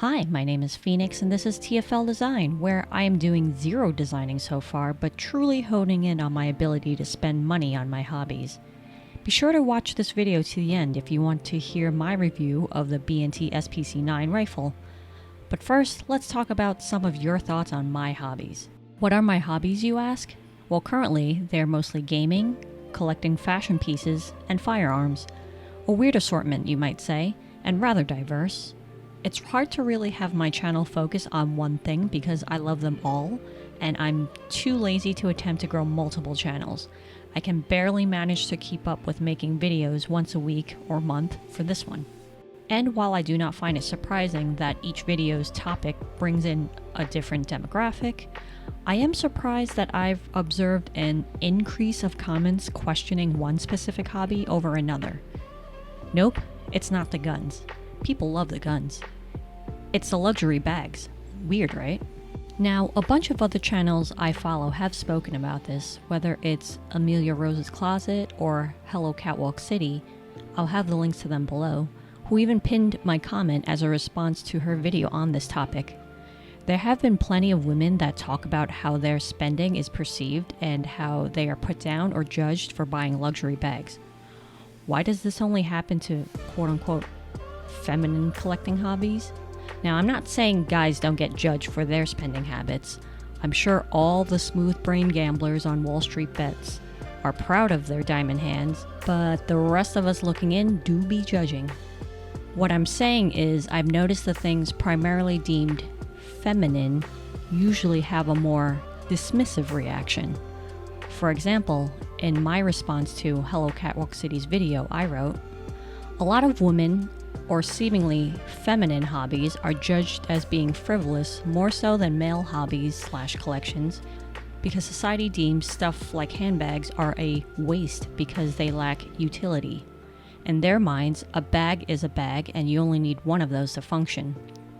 Hi, my name is Phoenix and this is TFL Design, where I am doing zero designing so far, but truly honing in on my ability to spend money on my hobbies. Be sure to watch this video to the end if you want to hear my review of the B&T SPC-9 rifle. But first, let's talk about some of your thoughts on my hobbies. What are my hobbies, you ask? Well, currently, they're mostly gaming, collecting fashion pieces, and firearms. A weird assortment, you might say, and rather diverse. It's hard to really have my channel focus on one thing because I love them all, and I'm too lazy to attempt to grow multiple channels. I can barely manage to keep up with making videos once a week or month for this one. And while I do not find it surprising that each video's topic brings in a different demographic, I am surprised that I've observed an increase of comments questioning one specific hobby over another. Nope, it's not the guns. People love the guns. It's the luxury bags. Weird, right? Now, a bunch of other channels I follow have spoken about this, whether it's Amelia Rose's Closet or Hello Catwalk City. I'll have the links to them below, who even pinned my comment as a response to her video on this topic. There have been plenty of women that talk about how their spending is perceived and how they are put down or judged for buying luxury bags. Why does this only happen to quote-unquote feminine collecting hobbies? Now, I'm not saying guys don't get judged for their spending habits. I'm sure all the smooth-brained gamblers on Wall Street bets are proud of their diamond hands, but the rest of us looking in do be judging. What I'm saying is I've noticed the things primarily deemed feminine usually have a more dismissive reaction. For example, in my response to Hello Catwalk City's video I wrote, a lot of women or seemingly feminine hobbies are judged as being frivolous more so than male hobbies/collections because society deems stuff like handbags are a waste because they lack utility. In their minds, a bag is a bag and you only need one of those to function.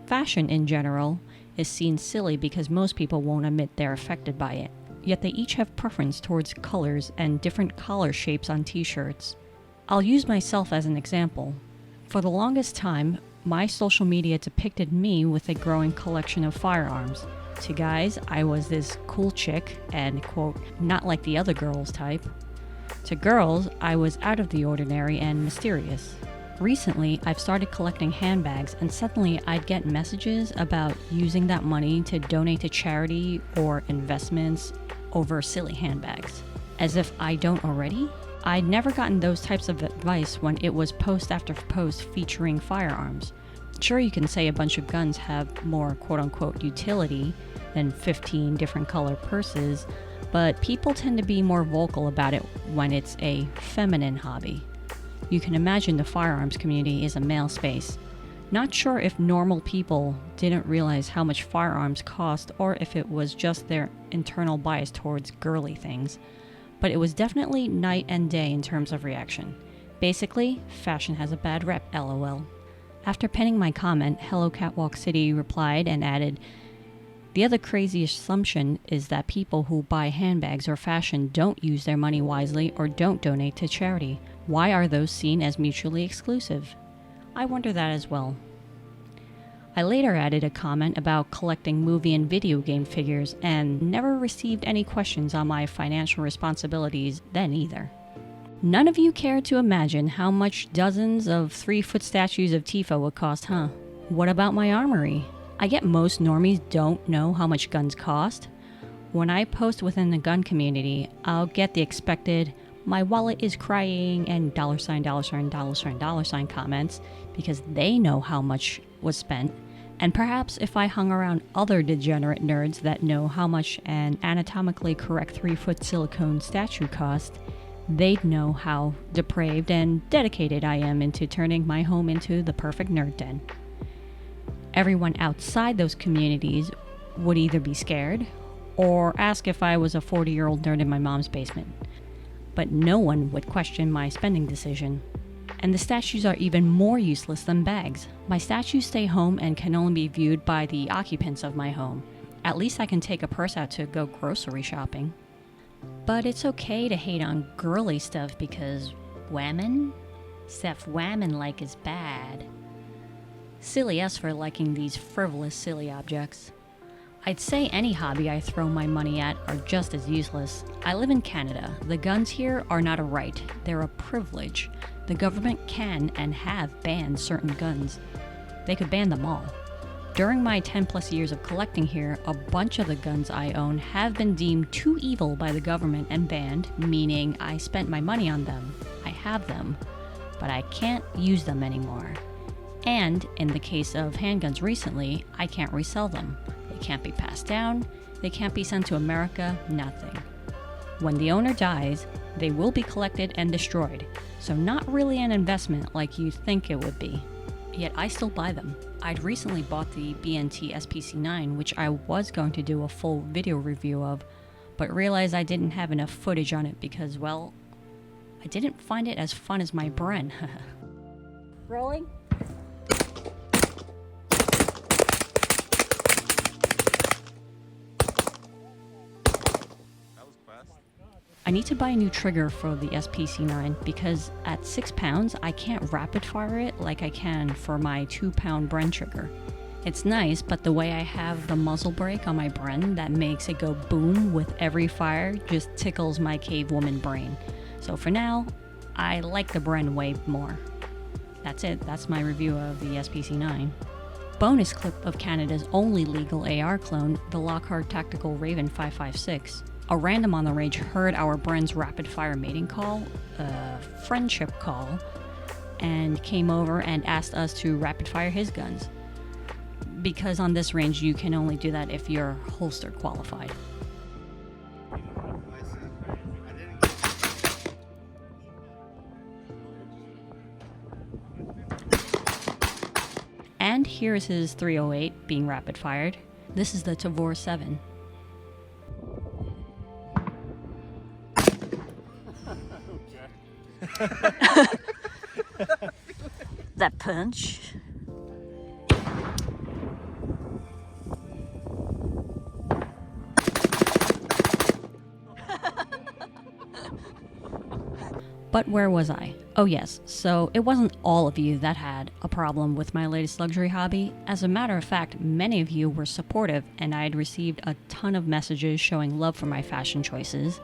Fashion in general is seen silly because most people won't admit they're affected by it, yet they each have preference towards colors and different collar shapes on t-shirts. I'll use myself as an example. For the longest time, my social media depicted me with a growing collection of firearms. To guys, I was this cool chick and, quote, not like the other girls type. To girls, I was out of the ordinary and mysterious. Recently, I've started collecting handbags and suddenly I'd get messages about using that money to donate to charity or investments over silly handbags. As if I don't already? I'd never gotten those types of advice when it was post after post featuring firearms. Sure, you can say a bunch of guns have more quote-unquote utility than 15 different color purses, but people tend to be more vocal about it when it's a feminine hobby. You can imagine the firearms community is a male space. Not sure if normal people didn't realize how much firearms cost or if it was just their internal bias towards girly things. But it was definitely night and day in terms of reaction. Basically, fashion has a bad rep, lol. After penning my comment, Hello Catwalk City replied and added, "The other crazy assumption is that people who buy handbags or fashion don't use their money wisely or don't donate to charity. Why are those seen as mutually exclusive? I wonder that as well." I later added a comment about collecting movie and video game figures and never received any questions on my financial responsibilities then either. None of you cared to imagine how much dozens of 3-foot statues of Tifa would cost, huh? What about my armory? I get most normies don't know how much guns cost. When I post within the gun community, I'll get the expected, "my wallet is crying," and $$ comments because they know how much was spent. And perhaps if I hung around other degenerate nerds that know how much an anatomically correct 3-foot silicone statue cost, they'd know how depraved and dedicated I am into turning my home into the perfect nerd den. Everyone outside those communities would either be scared or ask if I was a 40-year-old nerd in my mom's basement. But no one would question my spending decision. And the statues are even more useless than bags. My statues stay home and can only be viewed by the occupants of my home. At least I can take a purse out to go grocery shopping. But it's okay to hate on girly stuff because women? Stuff women like is bad. Silly us for liking these frivolous, silly objects. I'd say any hobby I throw my money at are just as useless. I live in Canada. The guns here are not a right, they're a privilege. The government can and have banned certain guns. They could ban them all. During my 10 plus years of collecting here, a bunch of the guns I own have been deemed too evil by the government and banned, meaning I spent my money on them. I have them, but I can't use them anymore. And in the case of handguns recently, I can't resell them. They can't be passed down, they can't be sent to America, nothing. When the owner dies, they will be collected and destroyed, so not really an investment like you think it would be. Yet I still buy them. I'd recently bought the B&T SPC9, which I was going to do a full video review of, but realized I didn't have enough footage on it because, well, I didn't find it as fun as my Bren. Rolling? I need to buy a new trigger for the SPC9 because at 6 pounds, I can't rapid fire it like I can for my 2-pound Bren trigger. It's nice, but the way I have the muzzle brake on my Bren that makes it go boom with every fire just tickles my cave woman brain. So for now, I like the Bren way more. That's it, that's my review of the SPC9. Bonus clip of Canada's only legal AR clone, the Lockhart Tactical Raven 556. A random on the range heard our Bren's rapid fire mating call, friendship call, and came over and asked us to rapid fire his guns. Because on this range you can only do that if you're holster qualified. And here's his 308 being rapid fired. This is the Tavor 7. That punch. But where was I? Oh yes, so it wasn't all of you that had a problem with my latest luxury hobby. As a matter of fact, many of you were supportive and I had received a ton of messages showing love for my fashion choices.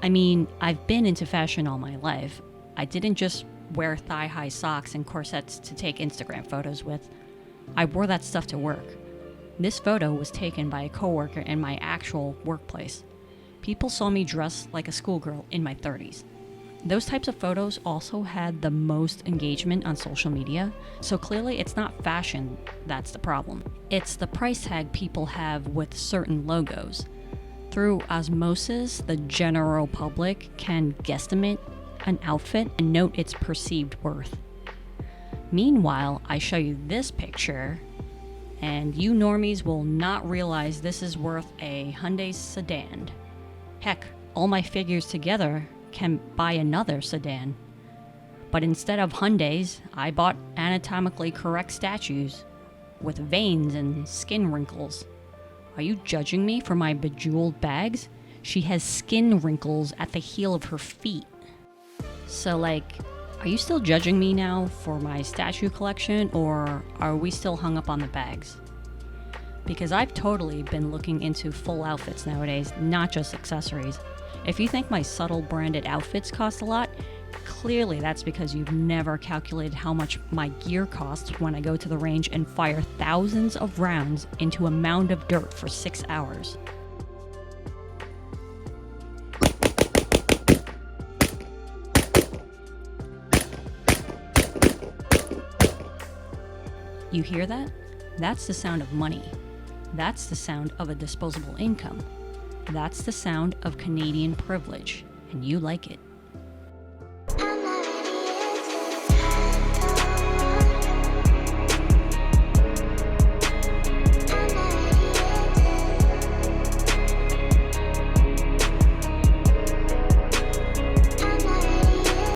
I mean, I've been into fashion all my life. I didn't just wear thigh-high socks and corsets to take Instagram photos with. I wore that stuff to work. This photo was taken by a coworker in my actual workplace. People saw me dressed like a schoolgirl in my 30s. Those types of photos also had the most engagement on social media, so clearly it's not fashion that's the problem. It's the price tag people have with certain logos. Through osmosis, the general public can guesstimate an outfit and note its perceived worth. Meanwhile, I show you this picture, and you normies will not realize this is worth a Hyundai sedan. Heck, all my figures together can buy another sedan. But instead of Hyundais, I bought anatomically correct statues with veins and skin wrinkles. Are you judging me for my bejeweled bags? She has skin wrinkles at the heel of her feet. So like, are you still judging me now for my statue collection, or are we still hung up on the bags? Because I've totally been looking into full outfits nowadays, not just accessories. If you think my subtle branded outfits cost a lot, clearly that's because you've never calculated how much my gear costs when I go to the range and fire thousands of rounds into a mound of dirt for 6 hours. You hear that? That's the sound of money. That's the sound of a disposable income. That's the sound of Canadian privilege, and you like it.